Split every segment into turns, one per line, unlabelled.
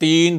3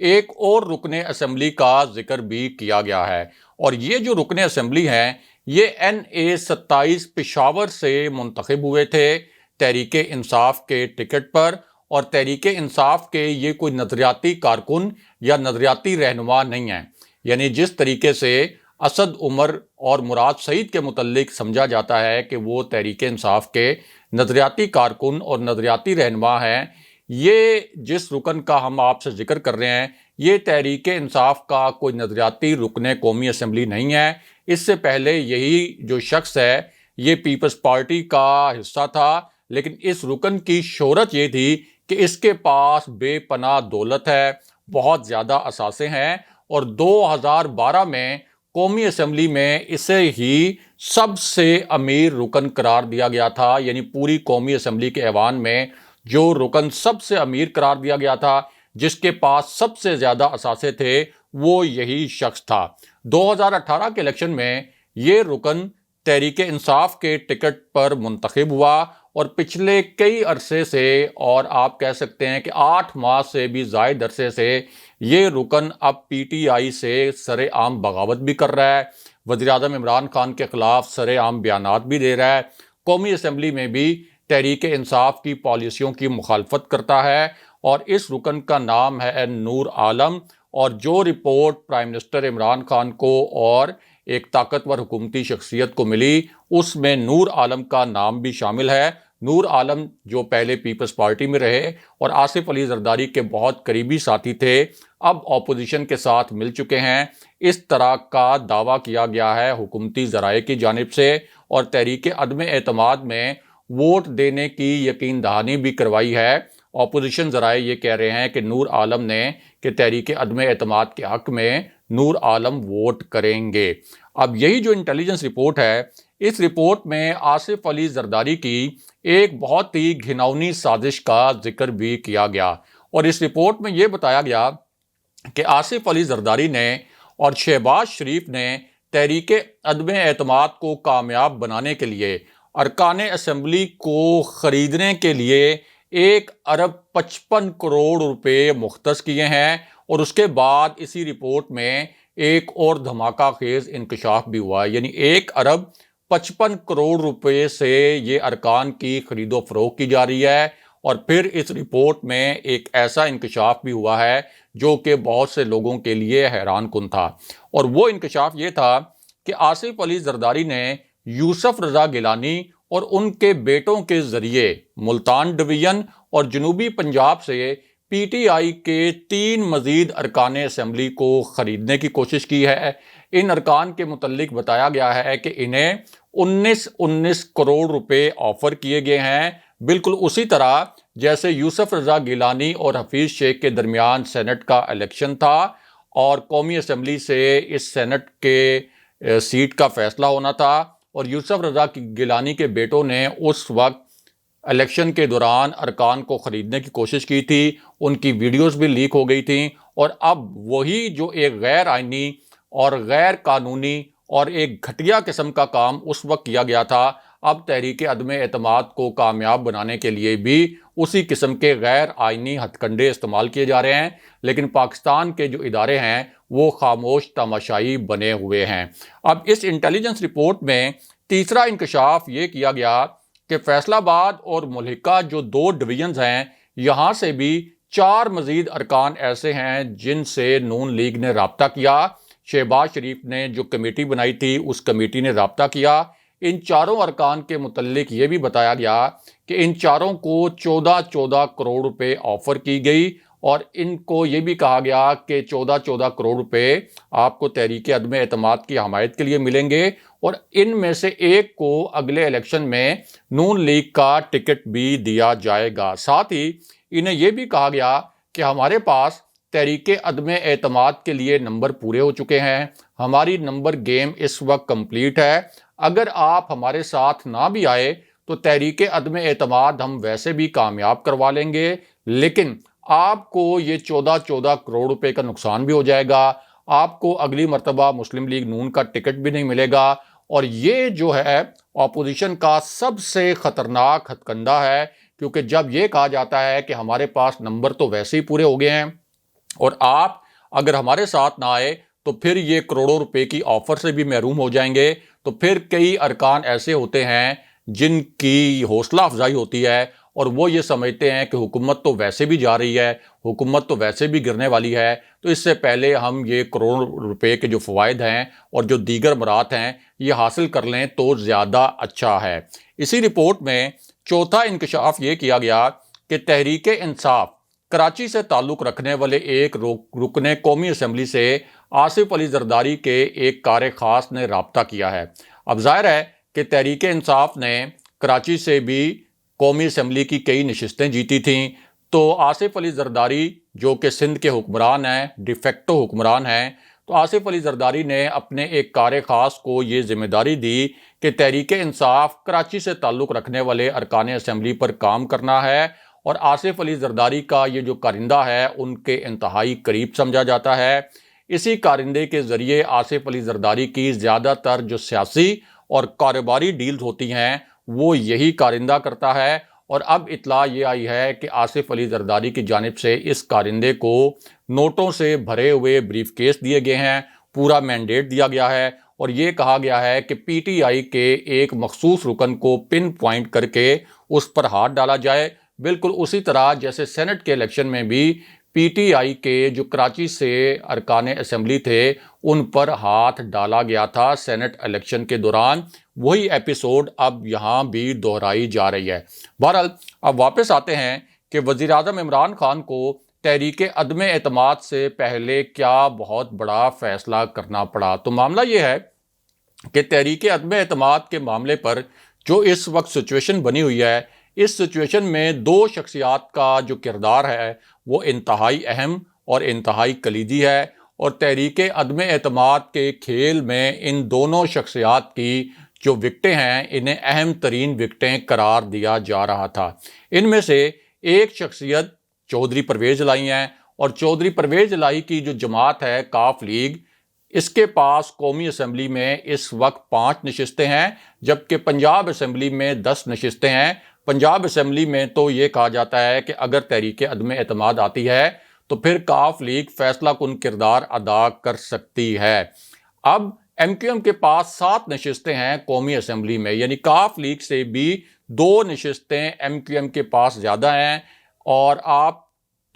ایک اور رکن اسمبلی کا ذکر بھی کیا گیا ہے، اور یہ جو رکن اسمبلی ہیں یہ NA-27 پشاور سے منتخب ہوئے تھے تحریک انصاف کے ٹکٹ پر، اور تحریک انصاف کے یہ کوئی نظریاتی کارکن یا نظریاتی رہنما نہیں ہیں۔ یعنی جس طریقے سے اسد عمر اور مراد سعید کے متعلق سمجھا جاتا ہے کہ وہ تحریک انصاف کے نظریاتی کارکن اور نظریاتی رہنما ہیں، یہ جس رکن کا ہم آپ سے ذکر کر رہے ہیں یہ تحریک انصاف کا کوئی نظریاتی رکن قومی اسمبلی نہیں ہے۔ اس سے پہلے یہی جو شخص ہے یہ پیپلز پارٹی کا حصہ تھا، لیکن اس رکن کی شہرت یہ تھی کہ اس کے پاس بے پناہ دولت ہے، بہت زیادہ اثاثے ہیں، اور 2012 میں قومی اسمبلی میں اسے ہی سب سے امیر رکن قرار دیا گیا تھا۔ یعنی پوری قومی اسمبلی کے ایوان میں جو رکن سب سے امیر قرار دیا گیا تھا، جس کے پاس سب سے زیادہ اثاثے تھے، وہ یہی شخص تھا۔ 2018 کے الیکشن میں یہ رکن تحریک انصاف کے ٹکٹ پر منتخب ہوا، اور پچھلے کئی عرصے سے، اور آپ کہہ سکتے ہیں کہ 8 ماہ سے بھی زائد عرصے سے، یہ رکن اب PTI سے سر عام بغاوت بھی کر رہا ہے، وزیراعظم عمران خان کے خلاف سر عام بیانات بھی دے رہا ہے، قومی اسمبلی میں بھی تحریک انصاف کی پالیسیوں کی مخالفت کرتا ہے۔ اور اس رکن کا نام ہے نور عالم، اور جو report prime minister Imran Khan کو اور ایک طاقتور حکومتی شخصیت کو ملی اس میں نور عالم کا نام بھی شامل ہے۔ نور عالم جو پہلے پیپلز پارٹی میں رہے اور آصف علی زرداری کے بہت قریبی ساتھی تھے، اب اپوزیشن کے ساتھ مل چکے ہیں، اس طرح کا دعویٰ کیا گیا ہے حکومتی ذرائع کی جانب سے، اور تحریک عدم اعتماد میں ووٹ دینے کی یقین دہانی بھی کروائی ہے۔ اپوزیشن ذرائع یہ کہہ رہے ہیں کہ نور عالم نے کہ تحریک عدم اعتماد کے حق میں نور عالم ووٹ کریں گے۔ اب یہی جو انٹیلیجنس رپورٹ ہے، اس رپورٹ میں آصف علی زرداری کی ایک بہت ہی گھناؤنی سازش کا ذکر بھی کیا گیا، اور اس رپورٹ میں یہ بتایا گیا کہ آصف علی زرداری نے اور شہباز شریف نے تحریک عدم اعتماد کو کامیاب بنانے کے لیے ارکان اسمبلی کو خریدنے کے لیے 1 ارب 55 کروڑ روپے مختص کیے ہیں، اور اس کے بعد اسی رپورٹ میں ایک اور دھماکہ خیز انکشاف بھی ہوا ہے۔ یعنی 1 ارب 55 کروڑ روپے سے یہ ارکان کی خرید و فروخت کی جا رہی ہے، اور پھر اس رپورٹ میں ایک ایسا انکشاف بھی ہوا ہے جو کہ بہت سے لوگوں کے لیے حیران کن تھا، اور وہ انکشاف یہ تھا کہ آصف علی زرداری نے یوسف رضا گیلانی اور ان کے بیٹوں کے ذریعے ملتان ڈویژن اور جنوبی پنجاب سے PTI کے 3 مزید ارکان اسمبلی کو خریدنے کی کوشش کی ہے۔ ان ارکان کے متعلق بتایا گیا ہے کہ انہیں 19 کروڑ روپے آفر کیے گئے ہیں، بالکل اسی طرح جیسے یوسف رضا گیلانی اور حفیظ شیخ کے درمیان سینٹ کا الیکشن تھا، اور قومی اسمبلی سے اس سینٹ کے سیٹ کا فیصلہ ہونا تھا، اور یوسف رضا گیلانی کے بیٹوں نے اس وقت الیکشن کے دوران ارکان کو خریدنے کی کوشش کی تھی، ان کی ویڈیوز بھی لیک ہو گئی تھیں، اور اب وہی جو ایک غیر آئینی اور غیر قانونی اور ایک گھٹیا قسم کا کام اس وقت کیا گیا تھا، اب تحریک عدم اعتماد کو کامیاب بنانے کے لیے بھی اسی قسم کے غیر آئینی ہتھ کنڈے استعمال کیے جا رہے ہیں، لیکن پاکستان کے جو ادارے ہیں وہ خاموش تماشائی بنے ہوئے ہیں۔ اب اس انٹیلیجنس رپورٹ میں تیسرا انکشاف یہ کیا گیا کہ فیصل آباد اور ملحقہ جو 2 ڈویژنز ہیں، یہاں سے بھی 4 مزید ارکان ایسے ہیں جن سے نون لیگ نے رابطہ کیا۔ شہباز شریف نے جو کمیٹی بنائی تھی اس کمیٹی نے رابطہ کیا۔ ان 4 ارکان کے متعلق یہ بھی بتایا گیا کہ ان 4 کو 14 کروڑ روپے آفر کی گئی، اور ان کو یہ بھی کہا گیا کہ 14 کروڑ روپے آپ کو تحریک عدم اعتماد کی حمایت کے لیے ملیں گے، اور ان میں سے ایک کو اگلے الیکشن میں نون لیگ کا ٹکٹ بھی دیا جائے گا۔ ساتھ ہی انہیں یہ بھی کہا گیا کہ ہمارے پاس تحریک عدم اعتماد کے لیے نمبر پورے ہو چکے ہیں، ہماری نمبر گیم اس وقت کمپلیٹ ہے، اگر آپ ہمارے ساتھ نہ بھی آئے تو تحریک عدم اعتماد ہم ویسے بھی کامیاب کروا لیں گے، لیکن آپ کو یہ 14 کروڑ روپے کا نقصان بھی ہو جائے گا، آپ کو اگلی مرتبہ مسلم لیگ نون کا ٹکٹ بھی نہیں ملے گا، اور یہ جو ہے اپوزیشن کا سب سے خطرناک ہتھ کنڈا ہے، کیونکہ جب یہ کہا جاتا ہے کہ ہمارے پاس نمبر تو ویسے ہی پورے ہو گئے ہیں، اور آپ اگر ہمارے ساتھ نہ آئے تو پھر یہ کروڑوں روپے کی آفر سے بھی محروم ہو جائیں گے۔ تو پھر کئی ارکان ایسے ہوتے ہیں جن کی حوصلہ افزائی ہوتی ہے اور وہ یہ سمجھتے ہیں کہ حکومت تو ویسے بھی جا رہی ہے، حکومت تو ویسے بھی گرنے والی ہے، تو اس سے پہلے ہم یہ کروڑ روپے کے جو فوائد ہیں اور جو دیگر برات ہیں یہ حاصل کر لیں تو زیادہ اچھا ہے۔ اسی رپورٹ میں چوتھا انکشاف یہ کیا گیا کہ تحریک انصاف کراچی سے تعلق رکھنے والے ایک رکن قومی اسمبلی سے آصف علی زرداری کے ایک کار خاص نے رابطہ کیا ہے۔ اب ظاہر ہے کہ تحریک انصاف نے کراچی سے بھی قومی اسمبلی کی کئی نشستیں جیتی تھیں، تو آصف علی زرداری جو کہ سندھ کے حکمران ہیں، ڈی فیکٹو حکمران ہیں، تو آصف علی زرداری نے اپنے ایک کار خاص کو یہ ذمہ داری دی کہ تحریک انصاف کراچی سے تعلق رکھنے والے ارکان اسمبلی پر کام کرنا ہے، اور آصف علی زرداری کا یہ جو کارندہ ہے ان کے انتہائی قریب سمجھا جاتا ہے۔ اسی کارندے کے ذریعے آصف علی زرداری کی زیادہ تر جو سیاسی اور کاروباری ڈیلز ہوتی ہیں وہ یہی کارندہ کرتا ہے، اور اب اطلاع یہ آئی ہے کہ آصف علی زرداری کی جانب سے اس کارندے کو نوٹوں سے بھرے ہوئے بریف کیس دیے گئے ہیں، پورا مینڈیٹ دیا گیا ہے، اور یہ کہا گیا ہے کہ پی ٹی آئی کے ایک مخصوص رکن کو پن پوائنٹ کر کے اس پر ہاتھ ڈالا جائے، بالکل اسی طرح جیسے سینٹ کے الیکشن میں بھی پی ٹی آئی کے جو کراچی سے ارکان اسمبلی تھے ان پر ہاتھ ڈالا گیا تھا سینٹ الیکشن کے دوران۔ وہی ایپیسوڈ اب یہاں بھی دہرائی جا رہی ہے۔ بہرحال اب واپس آتے ہیں کہ وزیر اعظم عمران خان کو تحریک عدم اعتماد سے پہلے کیا بہت بڑا فیصلہ کرنا پڑا۔ تو معاملہ یہ ہے کہ تحریک عدم اعتماد کے معاملے پر جو اس وقت سچویشن بنی ہوئی ہے، اس سچویشن میں دو شخصیات کا جو کردار ہے وہ انتہائی اہم اور انتہائی کلیدی ہے، اور تحریک عدم اعتماد کے کھیل میں ان دونوں شخصیات کی جو وکٹیں ہیں انہیں اہم ترین وکٹیں قرار دیا جا رہا تھا۔ ان میں سے ایک شخصیت چودھری پرویز الہی ہیں، اور چودھری پرویز الہی کی جو جماعت ہے کاف لیگ، اس کے پاس قومی اسمبلی میں اس وقت 5 نشستیں ہیں، جبکہ پنجاب اسمبلی میں 10 نشستیں ہیں۔ پنجاب اسمبلی میں تو یہ کہا جاتا ہے کہ اگر تحریک عدم اعتماد آتی ہے تو پھر کاف لیگ فیصلہ کن کردار ادا کر سکتی ہے۔ اب ایم کیو ایم کے پاس 7 نشستیں ہیں قومی اسمبلی میں، یعنی کاف لیگ سے بھی 2 نشستیں ایم کیو ایم کے پاس زیادہ ہیں، اور آپ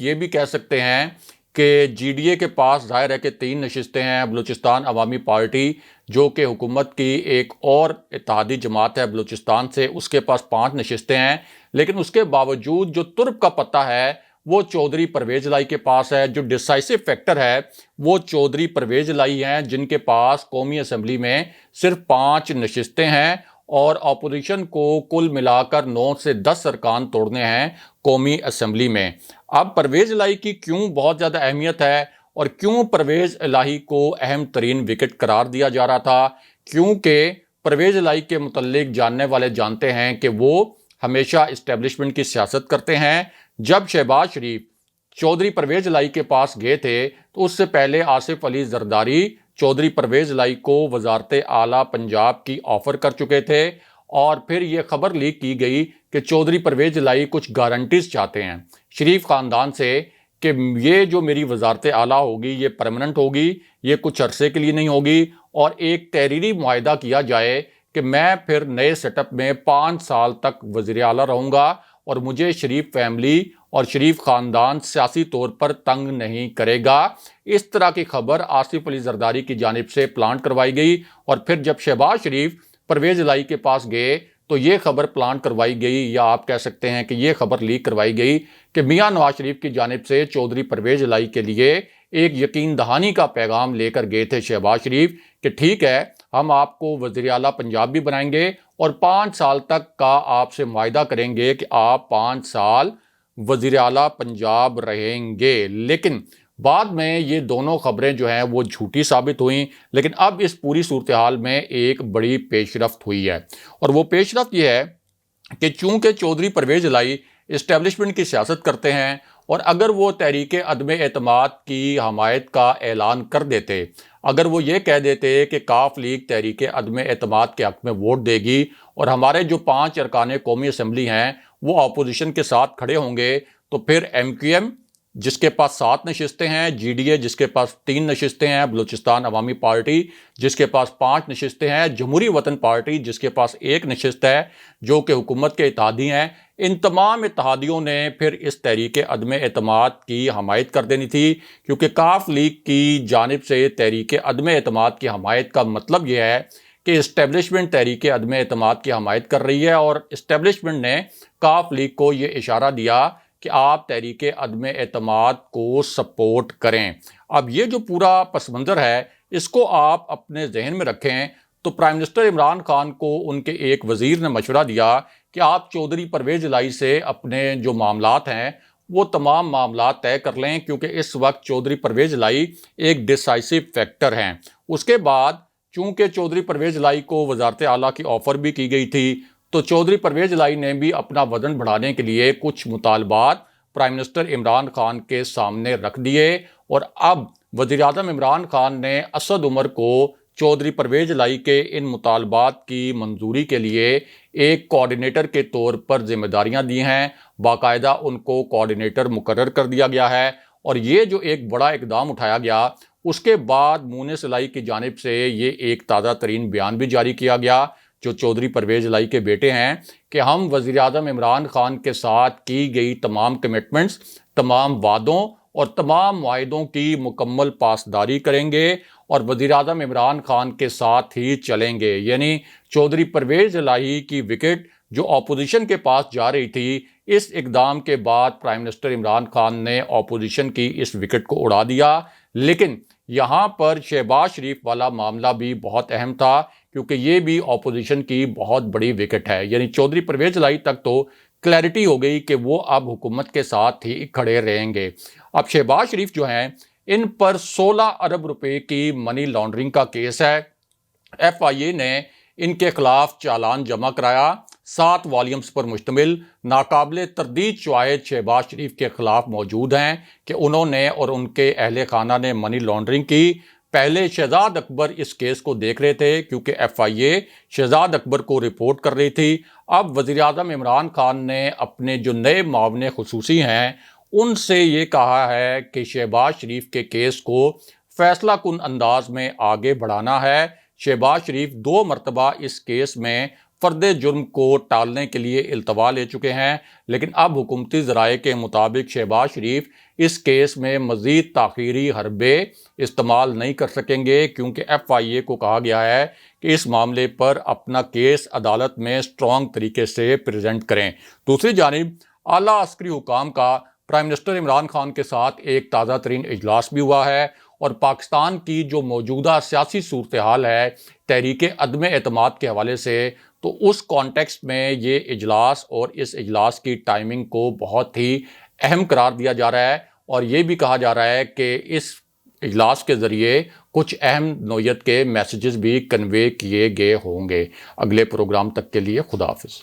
یہ بھی کہہ سکتے ہیں کہ جی ڈی اے کے پاس ظاہر ہے کہ 3 نشستیں ہیں۔ بلوچستان عوامی پارٹی جو کہ حکومت کی ایک اور اتحادی جماعت ہے بلوچستان سے، اس کے پاس 5 نشستیں ہیں، لیکن اس کے باوجود جو ترب کا پتہ ہے وہ چودھری پرویز الہی کے پاس ہے۔ جو ڈیسائسو فیکٹر ہے وہ چودھری پرویز الہی ہیں، جن کے پاس قومی اسمبلی میں صرف 5 نشستیں ہیں، اور اپوزیشن کو کل ملا کر 9 سے 10 ارکان توڑنے ہیں قومی اسمبلی میں۔ اب پرویز الہی کی کیوں بہت زیادہ اہمیت ہے اور کیوں پرویز الہی کو اہم ترین وکٹ قرار دیا جا رہا تھا؟ کیونکہ پرویز الہی کے متعلق جاننے والے جانتے ہیں کہ وہ ہمیشہ اسٹیبلشمنٹ کی سیاست کرتے ہیں۔ جب شہباز شریف چودھری پرویز الہی کے پاس گئے تھے تو اس سے پہلے آصف علی زرداری چودھری پرویز الہی کو وزارت اعلیٰ پنجاب کی آفر کر چکے تھے، اور پھر یہ خبر لیک کی گئی کہ چودھری پرویز الہی کچھ گارنٹیز چاہتے ہیں شریف خاندان سے کہ یہ جو میری وزارت اعلیٰ ہوگی یہ پرماننٹ ہوگی، یہ کچھ عرصے کے لیے نہیں ہوگی، اور ایک تحریری معاہدہ کیا جائے کہ میں پھر نئے سیٹ اپ میں 5 سال تک وزیر اعلیٰ رہوں گا، اور مجھے شریف فیملی اور شریف خاندان سیاسی طور پر تنگ نہیں کرے گا۔ اس طرح کی خبر آصف علی زرداری کی جانب سے پلانٹ کروائی گئی، اور پھر جب شہباز شریف پرویز الہی کے پاس گئے تو یہ خبر پلانٹ کروائی گئی، یا آپ کہہ سکتے ہیں کہ یہ خبر لیک کروائی گئی کہ میاں نواز شریف کی جانب سے چودھری پرویز الہی کے لیے ایک یقین دہانی کا پیغام لے کر گئے تھے شہباز شریف کہ ٹھیک ہے، ہم آپ کو وزیر اعلیٰ پنجاب بھی بنائیں گے، اور 5 سال تک کا آپ سے معاہدہ کریں گے کہ آپ 5 سال وزیر اعلیٰ پنجاب رہیں گے۔ لیکن بعد میں یہ دونوں خبریں جو ہیں وہ جھوٹی ثابت ہوئیں، لیکن اب اس پوری صورتحال میں ایک بڑی پیش رفت ہوئی ہے، اور وہ پیش رفت یہ ہے کہ چونکہ چودھری پرویز الہی اسٹیبلشمنٹ کی سیاست کرتے ہیں، اور اگر وہ تحریک عدم اعتماد کی حمایت کا اعلان کر دیتے، اگر وہ یہ کہہ دیتے کہ کاف لیگ تحریک عدم اعتماد کے حق میں ووٹ دے گی اور ہمارے جو 5 ارکان قومی اسمبلی ہیں وہ اپوزیشن کے ساتھ کھڑے ہوں گے، تو پھر ایم کیو ایم جس کے پاس 7 نشستیں ہیں، جی ڈی اے جس کے پاس 3 نشستیں ہیں، بلوچستان عوامی پارٹی جس کے پاس 5 نشستیں ہیں، جمہوری وطن پارٹی جس کے پاس 1 نشست ہے، جو کہ حکومت کے اتحادی ہیں، ان تمام اتحادیوں نے پھر اس تحریک عدم اعتماد کی حمایت کر دینی تھی، کیونکہ کاف لیگ کی جانب سے تحریک عدم اعتماد کی حمایت کا مطلب یہ ہے کہ اسٹیبلشمنٹ تحریک عدم اعتماد کی حمایت کر رہی ہے، اور اسٹیبلشمنٹ نے کاف لیگ کو یہ اشارہ دیا کہ آپ تحریک عدم اعتماد کو سپورٹ کریں۔ اب یہ جو پورا پس منظر ہے اس کو آپ اپنے ذہن میں رکھیں تو پرائم منسٹر عمران خان کو ان کے ایک وزیر نے مشورہ دیا کہ آپ چودھری پرویز الہی سے اپنے جو معاملات ہیں وہ تمام معاملات طے کر لیں، کیونکہ اس وقت چودھری پرویز الہی ایک ڈیسائسو فیکٹر ہیں۔ اس کے بعد چونکہ چودھری پرویز الہی کو وزارت اعلیٰ کی آفر بھی کی گئی تھی، تو چودھری پرویز الہی نے بھی اپنا وزن بڑھانے کے لیے کچھ مطالبات پرائم منسٹر عمران خان کے سامنے رکھ دیے، اور اب وزیر اعظم عمران خان نے اسد عمر کو چودھری پرویز الہی کے ان مطالبات کی منظوری کے لیے ایک کوآرڈینیٹر کے طور پر ذمہ داریاں دی ہیں، باقاعدہ ان کو کوآرڈینیٹر مقرر کر دیا گیا ہے، اور یہ جو ایک بڑا اقدام اٹھایا گیا اس کے بعد مونس الہی کی جانب سے یہ ایک تازہ ترین بیان بھی جاری کیا گیا جو چودھری پرویز الہی کے بیٹے ہیں کہ ہم وزیر اعظم عمران خان کے ساتھ کی گئی تمام کمٹمنٹس، تمام وعدوں اور تمام معاہدوں کی مکمل پاسداری کریں گے اور وزیر اعظم عمران خان کے ساتھ ہی چلیں گے۔ یعنی چودھری پرویز الہی کی وکٹ جو اپوزیشن کے پاس جا رہی تھی، اس اقدام کے بعد پرائم منسٹر عمران خان نے اپوزیشن کی اس وکٹ کو اڑا دیا، لیکن یہاں پر شہباز شریف والا معاملہ بھی بہت اہم تھا، کیونکہ یہ بھی اپوزیشن کی بہت بڑی وکٹ ہے۔ یعنی چودھری پرویز الہی تک تو کلیئرٹی ہو گئی کہ وہ اب حکومت کے ساتھ ہی کھڑے رہیں گے۔ اب شہباز شریف جو ہیں ان پر 16 ارب روپے کی منی لانڈرنگ کا کیس ہے۔ ایف آئی اے نے ان کے خلاف چالان جمع کرایا، 7 والیومز پر مشتمل ناقابل تردید شواہد شہباز شریف کے خلاف موجود ہیں کہ انہوں نے اور ان کے اہل خانہ نے منی لانڈرنگ کی۔ پہلے شہزاد اکبر اس کیس کو دیکھ رہے تھے کیونکہ ایف آئی اے شہزاد اکبر کو رپورٹ کر رہی تھی۔ اب وزیر اعظم عمران خان نے اپنے جو نئے معاون خصوصی ہیں ان سے یہ کہا ہے کہ شہباز شریف کے کیس کو فیصلہ کن انداز میں آگے بڑھانا ہے۔ شہباز شریف 2 مرتبہ اس کیس میں فرد جرم کو ٹالنے کے لیے التوا لے چکے ہیں، لیکن اب حکومتی ذرائع کے مطابق شہباز شریف اس کیس میں مزید تاخیری حربے استعمال نہیں کر سکیں گے، کیونکہ ایف آئی اے کو کہا گیا ہے کہ اس معاملے پر اپنا کیس عدالت میں سٹرونگ طریقے سے پریزنٹ کریں۔ دوسری جانب اعلیٰ عسکری حکام کا پرائم منسٹر عمران خان کے ساتھ ایک تازہ ترین اجلاس بھی ہوا ہے، اور پاکستان کی جو موجودہ سیاسی صورتحال ہے تحریک عدم اعتماد کے حوالے سے، تو اس کانٹیکسٹ میں یہ اجلاس اور اس اجلاس کی ٹائمنگ کو بہت ہی اہم قرار دیا جا رہا ہے، اور یہ بھی کہا جا رہا ہے کہ اس اجلاس کے ذریعے کچھ اہم نوعیت کے میسیجز بھی کنوے کیے گئے ہوں گے۔ اگلے پروگرام تک کے لیے خدا حافظ۔